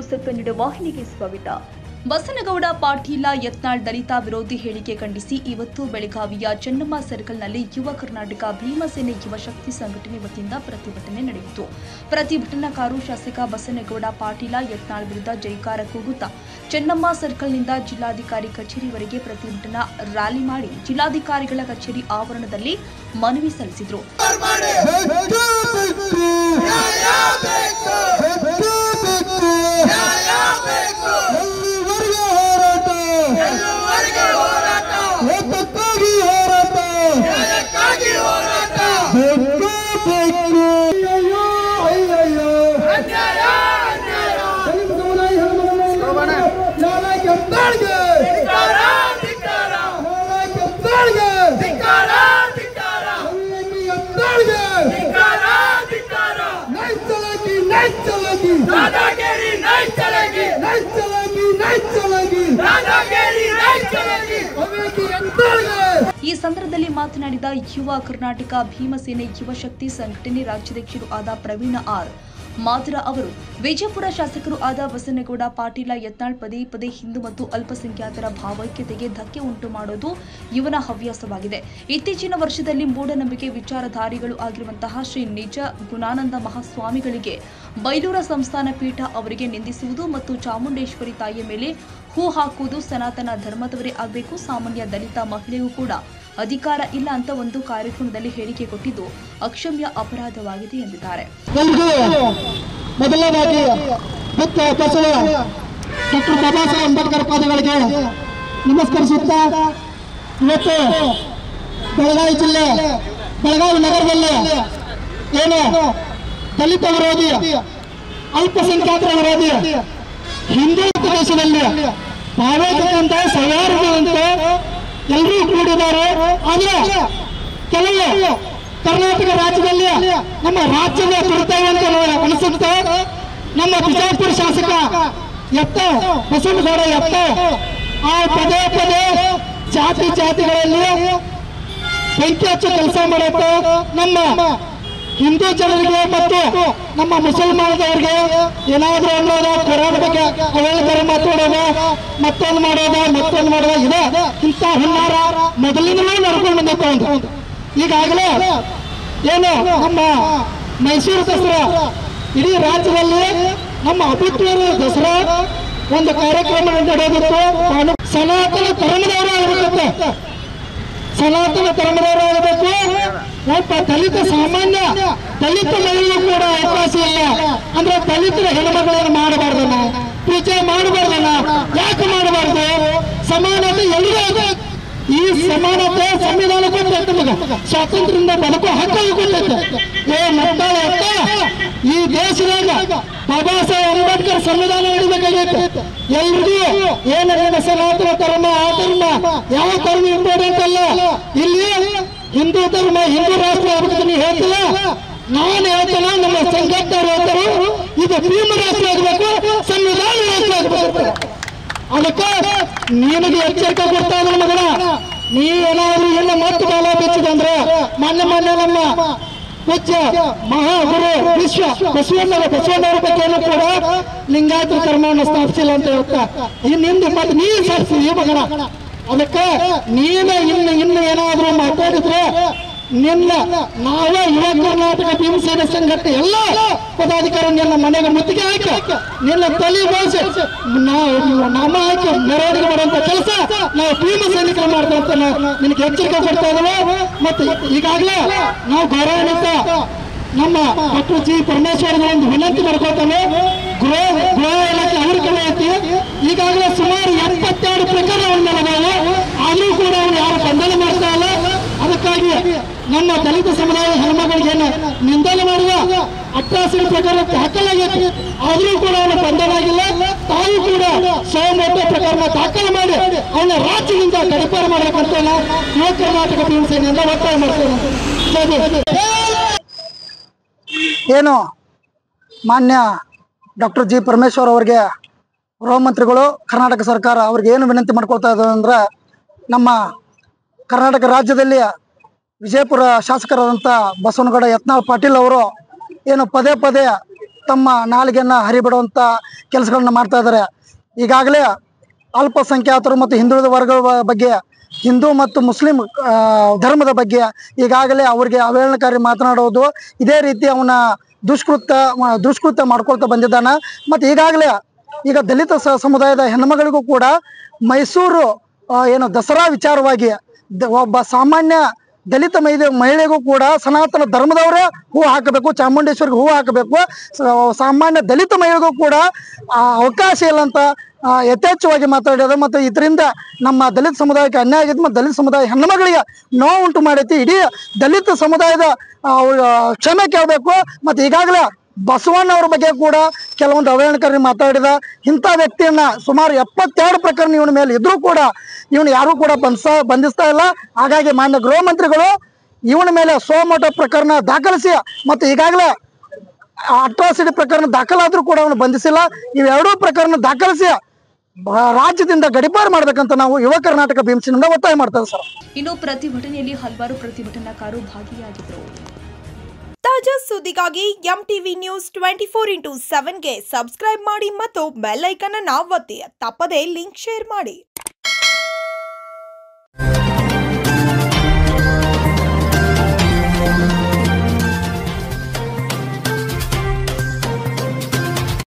News Kannada ವಾಹಿನಿಗೆ ಸ್ವಾಗತ. ಬಸನಗೌಡ ಪಾಟೀಲ ಯತ್ನಾಳ್ ದಲಿತ ವಿರೋಧಿ ಹೇಳಿಕೆ ಖಂಡಿಸಿ ಇವತ್ತು ಬೆಳಗಾವಿಯ ಚೆನ್ನಮ್ಮ ಸರ್ಕಲ್ನಲ್ಲಿ ಯುವ ಕರ್ನಾಟಕ ಭೀಮಸೇನೆ ಯುವ ಶಕ್ತಿ ಸಂಘಟನೆ ವತಿಯಿಂದ ಪ್ರತಿಭಟನೆ ನಡೆಯಿತು. ಪ್ರತಿಭಟನಾಕಾರರು ಶಾಸಕ ಬಸನಗೌಡ ಪಾಟೀಲ ಯತ್ನಾಳ್ ವಿರುದ್ಧ ಜೈಕಾರ ಕೂಗುತ್ತಾ ಚೆನ್ನಮ್ಮ ಸರ್ಕಲ್ನಿಂದ ಜಿಲ್ಲಾಧಿಕಾರಿ ಕಚೇರಿವರೆಗೆ ಪ್ರತಿಭಟನಾ ರ್ಯಾಲಿ ಮಾಡಿ ಜಿಲ್ಲಾಧಿಕಾರಿಗಳ ಕಚೇರಿ ಆವರಣದಲ್ಲಿ ಮನವಿ ಸಲ್ಲಿಸಿದರು. ಈ ಸಂದರ್ಭದಲ್ಲಿ ಮಾತನಾಡಿದ ಯುವ ಕರ್ನಾಟಕ ಭೀಮಸೇನೆ ಯುವ ಶಕ್ತಿ ಸಂಘಟನೆ ರಾಜ್ಯಾಧ್ಯಕ್ಷರು ಆದ ಪ್ರವೀಣ ಆರ್ ಮಾದ್ರ ಅವರು ವಿಜಯಪುರ ಶಾಸಕರು ಆದ ಬಸನಗೌಡ ಪಾಟೀಲ ಯತ್ನಾಳ್ ಪದೇ ಪದೇ ಹಿಂದೂ ಮತ್ತು ಅಲ್ಪಸಂಖ್ಯಾತರ ಭಾವೈಕ್ಯತೆಗೆ ಧಕ್ಕೆ ಉಂಟು ಮಾಡೋದು ಇವನ ಹವ್ಯಾಸವಾಗಿದೆ. ಇತ್ತೀಚಿನ ವರ್ಷದಲ್ಲಿ ಮೂಢನಂಬಿಕೆ ವಿಚಾರಧಾರಿಗಳು ಆಗಿರುವಂತಹ ಶ್ರೀ ನಿಜ ಗುಣಾನಂದ ಮಹಾಸ್ವಾಮಿಗಳಿಗೆ ಬೈಲೂರ ಸಂಸ್ಥಾನ ಪೀಠ ಅವರಿಗೆ ನಿಂದಿಸುವುದು ಮತ್ತು ಚಾಮುಂಡೇಶ್ವರಿ ತಾಯಿಯ ಮೇಲೆ ಹೂ ಹಾಕುವುದು ಸನಾತನ ಧರ್ಮದವರೇ ಆಗಬೇಕು, ಸಾಮಾನ್ಯ ದಲಿತ ಮಹಿಳೆಯೂ ಕೂಡ ಅಧಿಕಾರ ಇಲ್ಲ ಅಂತ ಒಂದು ಕಾರ್ಯಕ್ರಮದಲ್ಲಿ ಹೇಳಿಕೆ ಕೊಟ್ಟಿದ್ದು ಅಕ್ಷಮ್ಯ ಅಪರಾಧವಾಗಿದೆ ಎಂದಿದ್ದಾರೆ. ಮೊದಲನೇದಾಗಿ ಬಸವ ಡಾಕ್ಟರ್ ಬಾಬಾ ಸಾಹೇಬ್ ಅಂಬೇಡ್ಕರ್ ಪಾದಗಳಿಗೆ ನಮಸ್ಕರಿಸುತ್ತಾ ಇವತ್ತು ಬೆಳಗಾವಿ ಜಿಲ್ಲೆ ಬೆಳಗಾವಿ ನಗರದಲ್ಲಿ ಏನು ದಲಿತ ವಿರೋಧಿ ಅಲ್ಪಸಂಖ್ಯಾತರ ವಿರೋಧಿ ಹಿಂದೂ ದೇಶದಲ್ಲಿ ಭಾವೈಕ್ಯತೆ ಸವಾರದಂತೆ ಎಲ್ಲರೂ ಕೂಡಿದ್ದಾರೆ. ಆದ್ರೆ ಕೆಲವು ಕರ್ನಾಟಕ ರಾಜ್ಯದಲ್ಲಿ ನಮ್ಮ ರಾಜ್ಯದ ದುರ್ದೈವ ಅಂತ ಅನಿಸುತ್ತೆ. ನಮ್ಮ ಬಿಜಾಪುರ ಶಾಸಕ ಬಸನಗೌಡ ಆ ಪದೇ ಪದೇ ಜಾತಿಗಳಲ್ಲಿ ಬೆಂಕಿ ಹಚ್ಚಿ ಕೆಲಸ ಮಾಡುತ್ತೆ. ನಮ್ಮ ಹಿಂದೂ ಜನರಿಗೆ ಮತ್ತು ನಮ್ಮ ಮುಸಲ್ಮಾನದವರಿಗೆ ಏನಾದ್ರೂ ಅನ್ನೋದು ಕೊರೋನಾ ಬಗ್ಗೆ ಅವಳ ಮಾತಾಡೋದು ಮತ್ತೊಂದು ಮಾಡೋದ ಇದೆ. ಇಂಥ ಹುನ್ನಾರ ಮೊದಲಿಂದಲೂ ನಡ್ಕೊಂಡು ಬಂದಿತ್ತು. ಈಗಾಗಲೇ ಏನು ನಮ್ಮ ಮೈಸೂರು ದಸರಾ ಇಡೀ ರಾಜ್ಯದಲ್ಲಿ ನಮ್ಮ ಅಭಿಪ್ರಾಯ ದಸರಾ ಒಂದು ಕಾರ್ಯಕ್ರಮ ನಡೆಯೋದಿತ್ತು. ಸನಾತನ ಧರ್ಮದವರು ಆಗಬೇಕು, ಸನಾತನ ಧರ್ಮದವರು ಆಗಬೇಕು. ಒಬ್ಬ ದಲಿತ ಸಾಮಾನ್ಯ ದಲಿತ ಮಹಿಳೆಗೂ ಕೂಡ ಅವಕಾಶ ಇಲ್ಲ ಅಂದ್ರೆ ದಲಿತರ ಹೆಣ್ಮಗಳನ್ನು ಮಾಡಬಾರ್ದನ, ಪೂಜೆ ಮಾಡಬಾರ್ದನ, ಯಾಕೆ ಮಾಡಬಾರ್ದು? ಸಮಾನತೆ ಎಲ್ಲಿದೆ? ಈ ಸಮಾನತೆ ಸಂವಿಧಾನ ಕೊಟ್ಟೈತೆ, ನಮಗೆ ಸ್ವಾತಂತ್ರ್ಯದಿಂದ ಬದುಕುವ ಹಕ್ಕು ಕೊಟ್ಟೈತೆ. ಈ ದೇಶದಾಗ ಬಾಬಾ ಸಾಹೇಬ್ ಅಂಬೇಡ್ಕರ್ ಸಂವಿಧಾನ ಹಿಡಿಬೇಕಾಗೈತೆ. ಎಲ್ರಿಗೂ ಏನೇನು ಸನಾತನ ಧರ್ಮ ಆ ಧರ್ಮ ಯಾವ ಧರ್ಮ ಇಂಪಾರ್ಟೆಂಟ್ ಅಲ್ಲ. ಇಲ್ಲಿ ಹಿಂದೂ ಧರ್ಮ ಹಿಂದೂ ರಾಷ್ಟ್ರ ಆಗಬೇಕು ನೀವು ಹೇಳ್ತಿಲ್ಲ, ನಾನು ಹೇಳ್ತೇನೆ, ನಮ್ಮ ಸಂಘಟನೆಯವರು ಹೇಳ್ತಾರೆ ಇದು ಭೀಮ ರಾಷ್ಟ್ರ ಆಗಬೇಕು, ಸಂವಿಧಾನ ರಾಷ್ಟ್ರ ಆಗಬೇಕು. ಅದಕ್ಕೆ ನಿನಗೆ ಎಚ್ಚರಿಕೆ ಕೊಡ್ತಾ ಇದ್ರು ಮಗನ, ನೀ ಏನಾದ್ರು ಎಲ್ಲ ಮತ್ತೆ ಬಾಲ ಬೆಚ್ಚಿದಂದ್ರೆ ಮೊನ್ನೆ ನಮ್ಮ ಪೂಜ್ಯ ಮಹಾಗುರು ವಿಶ್ವ ಬಸವಣ್ಣವರ ಬಗ್ಗೆನೂ ಕೂಡ ಲಿಂಗಾಯತ ಧರ್ಮವನ್ನು ಸ್ಥಾಪಿಸಿಲ್ಲ ಅಂತ ಹೇಳ್ತಾ ನಿಂದು ಮತ್ತೆ ನೀ ಸ್ಥಾಪಿಸಿ ಈ ಮಗನ. ಅದಕ್ಕೆ ನೀನು ಇನ್ನು ಏನಾದ್ರೂ ಮಾತಾಡಿದ್ರೆ ನಿನ್ನ ನಾವ ಯುವ ಕರ್ನಾಟಕ ಭೀಮಸೇನೆ ಸಂಘಟನೆ ಎಲ್ಲ ಪದಾಧಿಕಾರಿ ನಿನ್ನ ಮನೆಗೆ ಮುತ್ತಿಗೆ ಹಾಕಿ ನಿನ್ನ ತಲೆ ಬೋಸಿ ನಾಮ ಹಾಕಿ ಮೆರವಣಿಗೆ ಮಾಡುವಂತ ಕೆಲಸ ನಾವು ಭೀಮ ಸೈನಿಕರು ಮಾಡ್ತಾ ನಿನಗೆ ಎಚ್ಚರಿಕೆ ಕೊಡ್ತಾ ಇದ್ದೇವೆ. ಮತ್ತೆ ಈಗಾಗಲೇ ನಾವು ಗೌರವಾನ್ವಿತ ನಮ್ಮ ಡಾಕ್ಟರ್ ಜಿ ಪರಮೇಶ್ವರ್ ಒಂದು ವಿನಂತಿ ಮಾಡ್ಕೊಳ್ತಾನೆ. ಗೃಹ ಇಲಾಖೆ ಅವ್ರ ಕಡೆ ಐತಿ. ಈಗಾಗಲೇ ಸುಮಾರು 72 ಪ್ರಕರಣವನ್ನು ನಡೆದಾವೆ, ಆದರೂ ಕೂಡ ಅವ್ರು ಯಾರು ಬಂಧನ ಮಾಡ್ತಾ ಇಲ್ಲ. ಅದಕ್ಕಾಗಿ ನಮ್ಮ ದಲಿತ ಸಮುದಾಯ ಹೆಣ್ಮಗಳಿಗೆ ನಿಂದನೆ ಮಾಡುವ ಅಟ್ರಾಸಿಟಿ ಪ್ರಕರಣ ದಾಖಲಾಗೈತಿ, ಆದರೂ ಕೂಡ ಅವನು ಬಂಧನ ಆಗಿಲ್ಲ. ತಾವು ಕೂಡ ಸೋಮೋಟೋ ಪ್ರಕರಣ ದಾಖಲು ಮಾಡಿ ಅವನ ರಾಜ್ಯದಿಂದ ಗಡಿಪಾರು ಮಾಡಬೇಕಂತ ಯುವ ಕರ್ನಾಟಕ ಭೀಮಸೇನೆಯಿಂದ ಒತ್ತಾಯ ಮಾಡ್ತೇನೆ. ಏನು ಮಾನ್ಯ ಡಾಕ್ಟರ್ ಜಿ ಪರಮೇಶ್ವರ್ ಅವರಿಗೆ ಗೃಹ ಮಂತ್ರಿಗಳು ಕರ್ನಾಟಕ ಸರ್ಕಾರ ಅವ್ರಿಗೆ ಏನು ವಿನಂತಿ ಮಾಡ್ಕೊಳ್ತಾ ಇದ್ದಾರೆ ಅಂದ್ರೆ, ನಮ್ಮ ಕರ್ನಾಟಕ ರಾಜ್ಯದಲ್ಲಿ ವಿಜಯಪುರ ಶಾಸಕರಾದಂಥ ಬಸವನಗೌಡ ಯತ್ನಾಳ್ ಪಾಟೀಲ್ ಅವರು ಏನು ಪದೇ ಪದೇ ತಮ್ಮ ನಾಲಿಗೆಯನ್ನು ಹರಿಬಿಡುವಂಥ ಕೆಲಸಗಳನ್ನ ಮಾಡ್ತಾ ಇದ್ದಾರೆ. ಈಗಾಗಲೇ ಅಲ್ಪಸಂಖ್ಯಾತರು ಮತ್ತು ಹಿಂದುಳಿದ ವರ್ಗಗಳ ಬಗ್ಗೆ, ಹಿಂದೂ ಮತ್ತು ಮುಸ್ಲಿಂ ಧರ್ಮದ ಬಗ್ಗೆ ಈಗಾಗಲೇ ಅವರಿಗೆ ಅವಹೇಳನಕಾರಿ ಮಾತನಾಡೋದು, ಇದೇ ರೀತಿ ಅವನ ದುಷ್ಕೃತ್ಯ ಮಾಡ್ಕೊಳ್ತಾ ಬಂದಿದ್ದಾನೆ. ಮತ್ತು ಈಗಾಗಲೇ ಈಗ ದಲಿತ ಸಮುದಾಯದ ಹೆಣ್ಮಗಳಿಗೂ ಕೂಡ ಮೈಸೂರು ದಸರಾ ವಿಚಾರವಾಗಿ ಒಬ್ಬ ಸಾಮಾನ್ಯ ದಲಿತ ಮಹಿಳೆಗೂ ಕೂಡ ಸನಾತನ ಧರ್ಮದವರೇ ಹೂ ಹಾಕಬೇಕು, ಚಾಮುಂಡೇಶ್ವರಿಗೆ ಹೂ ಹಾಕಬೇಕು, ಸಾಮಾನ್ಯ ದಲಿತ ಮಹಿಳೆಗೂ ಕೂಡ ಅವಕಾಶ ಇಲ್ಲ ಅಂತ ಯಥೇಚ್ಛವಾಗಿ ಮಾತಾಡೋದು. ಮತ್ತು ಇದರಿಂದ ನಮ್ಮ ದಲಿತ ಸಮುದಾಯಕ್ಕೆ ಅನ್ಯಾಯ ಆಗಿದ್ದು ಮತ್ತು ದಲಿತ ಸಮುದಾಯ ಹೆಣ್ಣುಮಗಳಿಗೆ ನೋವುಂಟು ಮಾಡೈತಿ. ಇಡೀ ದಲಿತ ಸಮುದಾಯದ ಕ್ಷಮೆ ಕೇಳಬೇಕು. ಮತ್ತು ಈಗಾಗಲೇ ಬಸವಣ್ಣವ್ರ ಬಗ್ಗೆ ಕೂಡ ಕೆಲವೊಂದು ಅವಹೇಳನಕಾರಿ ಮಾತಾಡಿದ ಇಂಥ ವ್ಯಕ್ತಿಯನ್ನ ಸುಮಾರು 72 ಪ್ರಕರಣ ಇವನ ಮೇಲೆ ಇದ್ರೂ ಕೂಡ ಇವನು ಯಾರೂ ಕೂಡ ಬಂಧಿಸ್ತಾ ಇಲ್ಲ. ಹಾಗಾಗಿ ಮಾನ್ಯ ಗೃಹ ಮಂತ್ರಿಗಳು ಇವನ ಮೇಲೆ ಸೋಮೋಟೋ ಪ್ರಕರಣ ದಾಖಲಿಸಿ ಮತ್ತು ಈಗಾಗಲೇ ಅಟ್ರಾಸಿಟಿ ಪ್ರಕರಣ ದಾಖಲಾದ್ರೂ ಕೂಡ ಅವನು ಬಂಧಿಸಿಲ್ಲ. ಇವೆರಡೂ ಪ್ರಕರಣ ದಾಖಲಿಸಿ ರಾಜ್ಯದಿಂದ ಗಡಿಪಾರು ಮಾಡ್ಬೇಕಂತ ನಾವು ಯುವ ಕರ್ನಾಟಕ ಭೀಮಸೇನಿಂದ ಒತ್ತಾಯ ಮಾಡ್ತೇವೆ ಸರ್. ಇನ್ನು ಪ್ರತಿಭಟನೆಯಲ್ಲಿ ಹಲವಾರು ಪ್ರತಿಭಟನಾಕಾರರು ಭಾಗಿಯಾಗಿದ್ದರು. ತಾಜಾ ಸುದ್ದಿಗಾಗಿ ಎಂಟಿವಿ ನ್ಯೂಸ್ 24x7ಗೆ ಸಬ್ಸ್ಕ್ರೈಬ್ ಮಾಡಿ ಮತ್ತು ಬೆಲ್ ಐಕಾನ್ ಅನ್ನು ಒತ್ತಿ. ತಪ್ಪದೇ ಲಿಂಕ್ ಶೇರ್ ಮಾಡಿ.